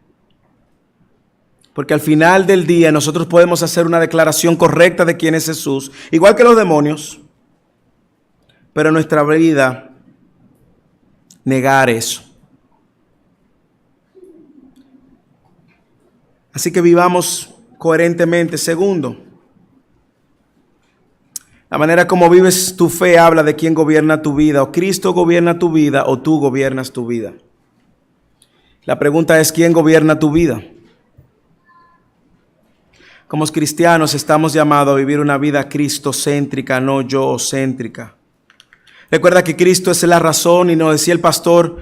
Porque al final del día nosotros podemos hacer una declaración correcta de quién es Jesús, igual que los demonios, pero en nuestra vida negar eso. Así que vivamos coherentemente. Segundo, la manera como vives tu fe habla de quién gobierna tu vida. O Cristo gobierna tu vida o tú gobiernas tu vida. La pregunta es: ¿quién gobierna tu vida? Como cristianos estamos llamados a vivir una vida cristocéntrica, no yo-céntrica. Recuerda que Cristo es la razón, y nos decía el pastor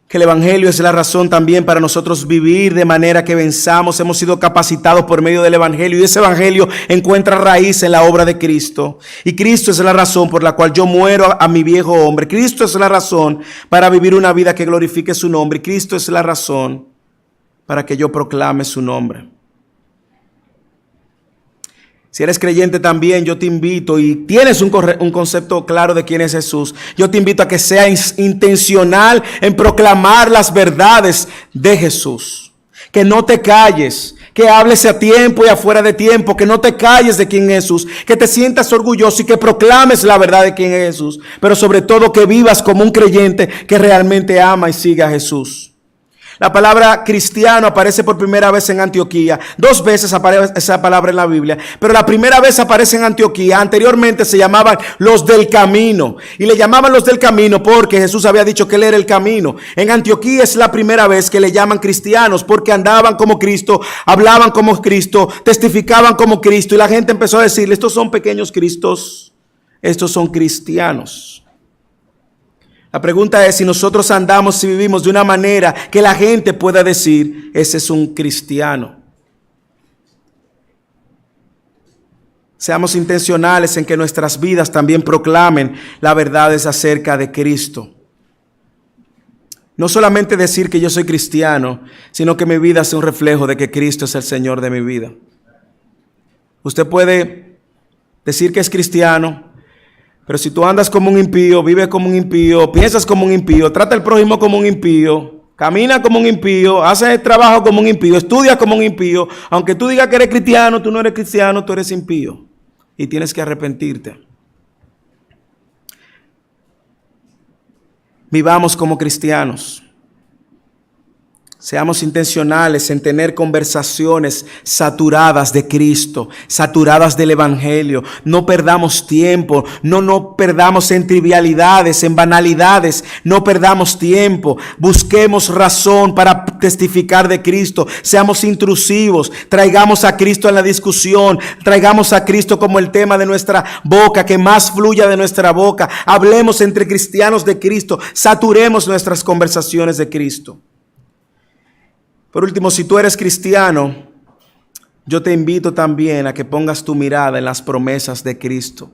que el Evangelio es la razón también para nosotros vivir de manera que venzamos. Hemos sido capacitados por medio del Evangelio y ese Evangelio encuentra raíz en la obra de Cristo. Y Cristo es la razón por la cual yo muero a mi viejo hombre. Cristo es la razón para vivir una vida que glorifique su nombre. Y Cristo es la razón para que yo proclame su nombre. Si eres creyente también, yo te invito, y tienes un concepto claro de quién es Jesús, yo te invito a que seas intencional en proclamar las verdades de Jesús. Que no te calles, que hables a tiempo y afuera de tiempo, que no te calles de quién es Jesús, que te sientas orgulloso y que proclames la verdad de quién es Jesús, pero sobre todo que vivas como un creyente que realmente ama y sigue a Jesús. La palabra cristiano aparece por primera vez en Antioquía. 2 veces aparece esa palabra en la Biblia, pero la primera vez aparece en Antioquía. Anteriormente se llamaban los del camino, y le llamaban los del camino porque Jesús había dicho que Él era el camino. En Antioquía es la primera vez que le llaman cristianos, porque andaban como Cristo, hablaban como Cristo, testificaban como Cristo, y la gente empezó a decirle: estos son pequeños Cristos, estos son cristianos. La pregunta es si nosotros andamos y vivimos de una manera que la gente pueda decir: ese es un cristiano. Seamos intencionales en que nuestras vidas también proclamen las verdades acerca de Cristo. No solamente decir que yo soy cristiano, sino que mi vida sea un reflejo de que Cristo es el Señor de mi vida. Usted puede decir que es cristiano, pero si tú andas como un impío, vives como un impío, piensas como un impío, trata al prójimo como un impío, Camina como un impío, haces el trabajo como un impío, estudias como un impío. Aunque tú digas que eres cristiano, tú no eres cristiano, tú eres impío. Y tienes que arrepentirte. Vivamos como cristianos. Seamos intencionales en tener conversaciones saturadas de Cristo, saturadas del Evangelio. No perdamos tiempo, no perdamos en trivialidades, en banalidades. No perdamos tiempo. Busquemos razón para testificar de Cristo. Seamos intrusivos. Traigamos a Cristo en la discusión. Traigamos a Cristo como el tema de nuestra boca, que más fluya de nuestra boca. Hablemos entre cristianos de Cristo. Saturemos nuestras conversaciones de Cristo. Por último, si tú eres cristiano, yo te invito también a que pongas tu mirada en las promesas de Cristo.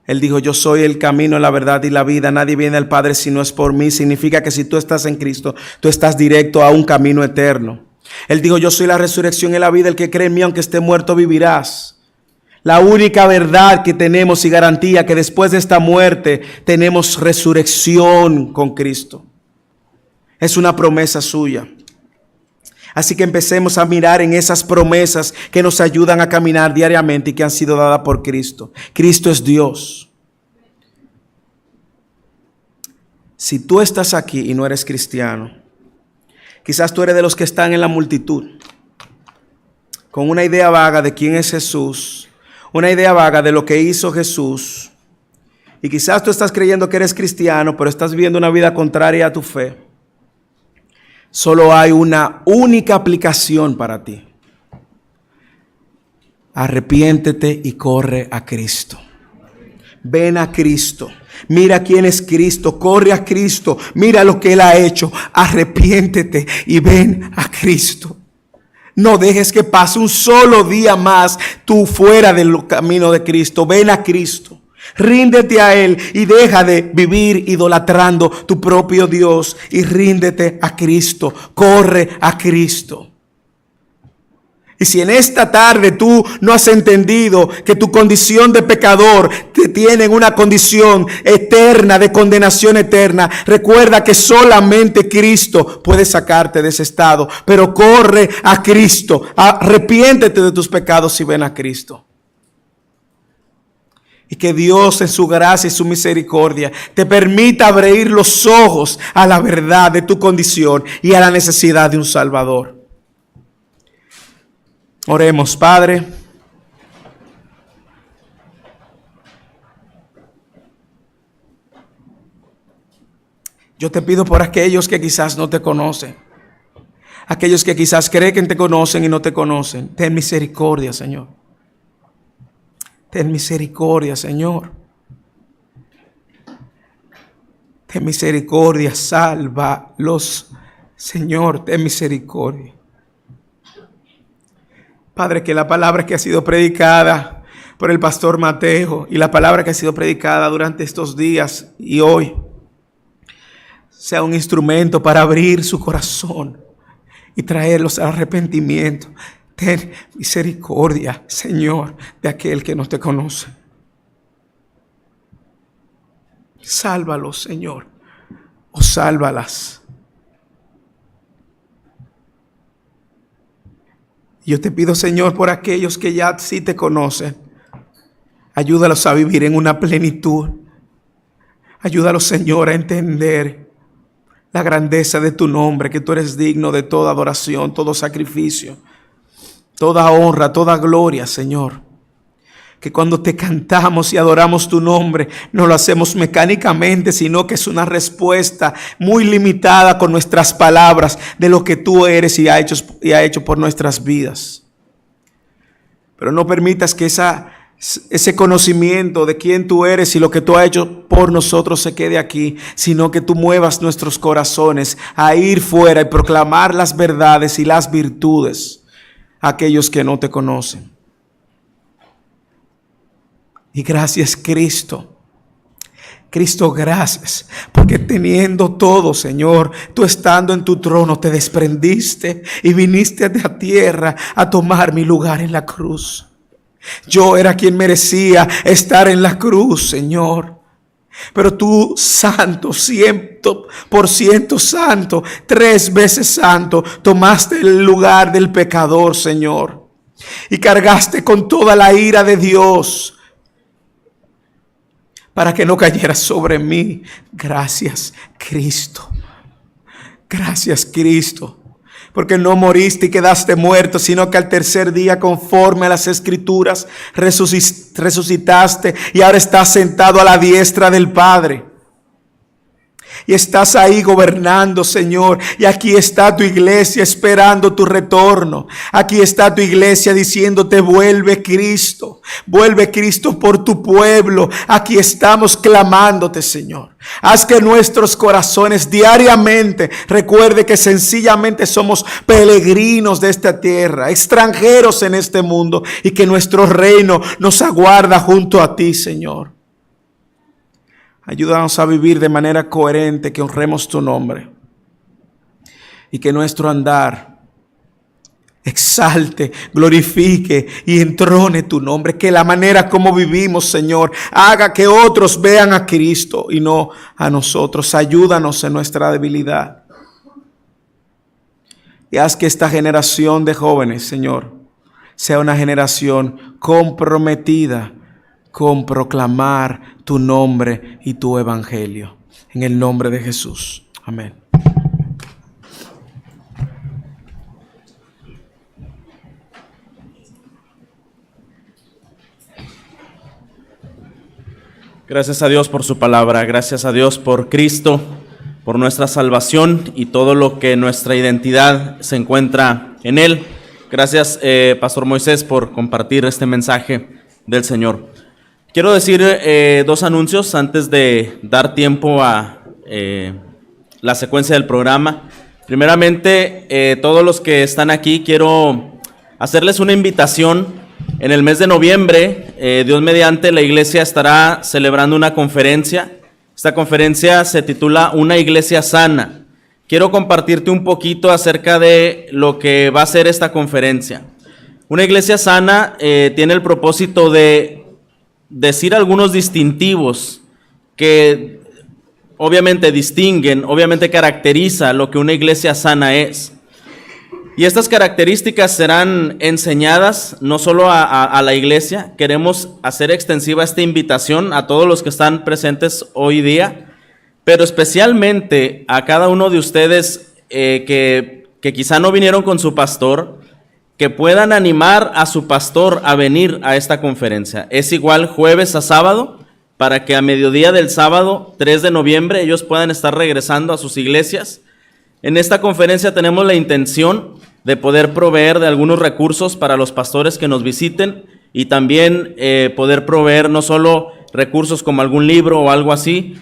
Él dijo, yo soy el camino, la verdad y la vida. Nadie viene al Padre si no es por mí. Significa que si tú estás en Cristo, tú estás directo a un camino eterno. Él dijo, yo soy la resurrección y la vida. El que cree en mí, aunque esté muerto, vivirás. La única verdad que tenemos y garantía que después de esta muerte tenemos resurrección con Cristo. Es una promesa suya. Así que empecemos a mirar en esas promesas que nos ayudan a caminar diariamente y que han sido dadas por Cristo. Cristo es Dios. Si tú estás aquí y no eres cristiano, quizás tú eres de los que están en la multitud, con una idea vaga de quién es Jesús, una idea vaga de lo que hizo Jesús, y quizás tú estás creyendo que eres cristiano, pero estás viviendo una vida contraria a tu fe. Solo hay una única aplicación para ti. Arrepiéntete y corre a Cristo. Ven a Cristo. Mira quién es Cristo. Corre a Cristo. Mira lo que Él ha hecho. Arrepiéntete y ven a Cristo. No dejes que pase un solo día más tú fuera del camino de Cristo. Ven a Cristo. Ríndete a Él y deja de vivir idolatrando tu propio Dios y ríndete a Cristo. Corre a Cristo. Y si en esta tarde tú no has entendido que tu condición de pecador te tiene en una condición eterna, de condenación eterna, recuerda que solamente Cristo puede sacarte de ese estado. Pero corre a Cristo. Arrepiéntete de tus pecados y ven a Cristo. Y que Dios en su gracia y su misericordia te permita abrir los ojos a la verdad de tu condición y a la necesidad de un Salvador. Oremos, Padre. Yo te pido por aquellos que quizás no te conocen. Aquellos que quizás creen que te conocen y no te conocen. Ten misericordia, Señor. Ten misericordia, Señor. Ten misericordia, sálvalos, Señor, ten misericordia. Padre, que la palabra que ha sido predicada por el pastor Mateo y la palabra que ha sido predicada durante estos días y hoy sea un instrumento para abrir su corazón y traerlos al arrepentimiento. Ten misericordia, Señor, de aquel que no te conoce. Sálvalos, Señor, o sálvalas. Yo te pido, Señor, por aquellos que ya sí te conocen. Ayúdalos a vivir en una plenitud. Ayúdalos, Señor, a entender la grandeza de tu nombre, que tú eres digno de toda adoración, todo sacrificio. Toda honra, toda gloria, Señor. Que cuando te cantamos y adoramos tu nombre, no lo hacemos mecánicamente, sino que es una respuesta muy limitada con nuestras palabras de lo que tú eres y ha hecho por nuestras vidas. Pero no permitas que ese conocimiento de quién tú eres y lo que tú has hecho por nosotros se quede aquí, sino que tú muevas nuestros corazones a ir fuera y proclamar las verdades y las virtudes a aquellos que no te conocen. Y gracias, Cristo. Cristo, gracias, porque teniendo todo, Señor, tú estando en tu trono te desprendiste y viniste a la tierra a tomar mi lugar en la cruz. Yo era quien merecía estar en la cruz, Señor. Pero tú, santo, 100% santo, 3 veces santo, tomaste el lugar del pecador, Señor, y cargaste con toda la ira de Dios para que no cayera sobre mí. Gracias, Cristo. Gracias, Cristo. Porque no moriste y quedaste muerto, sino que al tercer día, conforme a las Escrituras, resucitaste y ahora estás sentado a la diestra del Padre. Y estás ahí gobernando, Señor. Y aquí está tu iglesia esperando tu retorno. Aquí está tu iglesia diciéndote: vuelve Cristo. Vuelve Cristo por tu pueblo. Aquí estamos clamándote, Señor. Haz que nuestros corazones diariamente recuerde que sencillamente somos peregrinos de esta tierra, extranjeros en este mundo, y que nuestro reino nos aguarda junto a ti, Señor. Ayúdanos a vivir de manera coherente, que honremos tu nombre y que nuestro andar exalte, glorifique y entrone tu nombre. Que la manera como vivimos, Señor, haga que otros vean a Cristo y no a nosotros. Ayúdanos en nuestra debilidad. Y haz que esta generación de jóvenes, Señor, sea una generación comprometida con proclamar tu nombre y tu evangelio. En el nombre de Jesús. Amén. Gracias a Dios por su palabra, gracias a Dios por Cristo, por nuestra salvación y todo lo que nuestra identidad se encuentra en Él. Gracias, Pastor Moisés, por compartir este mensaje del Señor. Quiero decir 2 anuncios antes de dar tiempo a la secuencia del programa. Primeramente, todos los que están aquí, quiero hacerles una invitación. En el mes de noviembre, Dios mediante, la iglesia estará celebrando una conferencia. Esta conferencia se titula Una iglesia sana. Quiero compartirte un poquito acerca de lo que va a ser esta conferencia. Una iglesia sana tiene el propósito de decir algunos distintivos que obviamente distinguen, obviamente caracteriza lo que una iglesia sana es. Y estas características serán enseñadas no solo a la iglesia. Queremos hacer extensiva esta invitación a todos los que están presentes hoy día, pero especialmente a cada uno de ustedes que quizá no vinieron con su pastor, que puedan animar a su pastor a venir a esta conferencia. Es igual jueves a sábado, para que a mediodía del sábado 3 de noviembre ellos puedan estar regresando a sus iglesias. En esta conferencia tenemos la intención de poder proveer de algunos recursos para los pastores que nos visiten y también poder proveer no solo recursos como algún libro o algo así,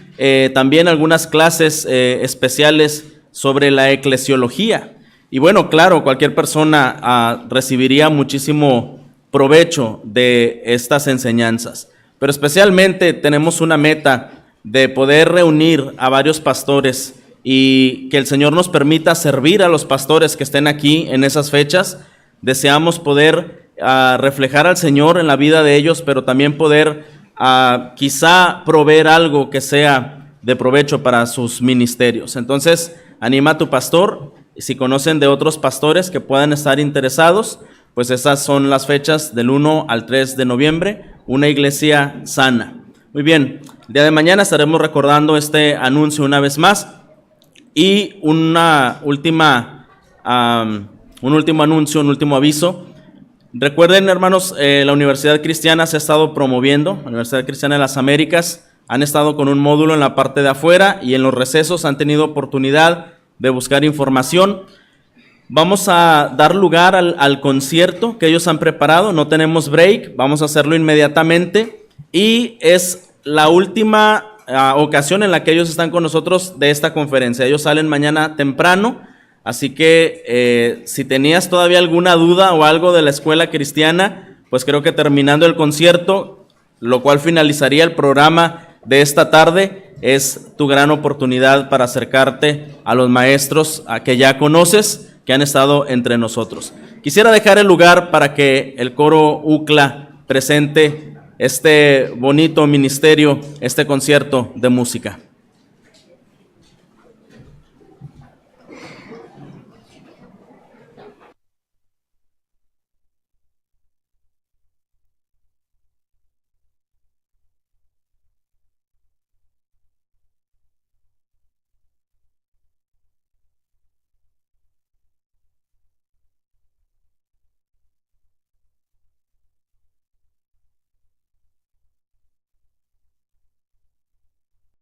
también algunas clases especiales sobre la eclesiología. Y bueno, claro, cualquier persona recibiría muchísimo provecho de estas enseñanzas, pero especialmente tenemos una meta de poder reunir a varios pastores y que el Señor nos permita servir a los pastores que estén aquí en esas fechas. Deseamos poder reflejar al Señor en la vida de ellos, pero también poder quizá proveer algo que sea de provecho para sus ministerios. Entonces, anima a tu pastor. Si conocen de otros pastores que puedan estar interesados, pues esas son las fechas del 1 al 3 de noviembre, una iglesia sana. Muy bien, el día de mañana estaremos recordando este anuncio una vez más. Y un último anuncio, un último aviso. Recuerden, hermanos, la Universidad Cristiana se ha estado promoviendo, la Universidad Cristiana de las Américas, han estado con un módulo en la parte de afuera y en los recesos han tenido oportunidad de buscar información. Vamos a dar lugar al concierto que ellos han preparado, no tenemos break, vamos a hacerlo inmediatamente y es la última ocasión en la que ellos están con nosotros de esta conferencia. Ellos salen mañana temprano, así que si tenías todavía alguna duda o algo de la escuela cristiana, pues creo que terminando el concierto, lo cual finalizaría el programa de esta tarde, es tu gran oportunidad para acercarte a los maestros a que ya conoces, que han estado entre nosotros. Quisiera dejar el lugar para que el coro UCLA presente este bonito ministerio, este concierto de música.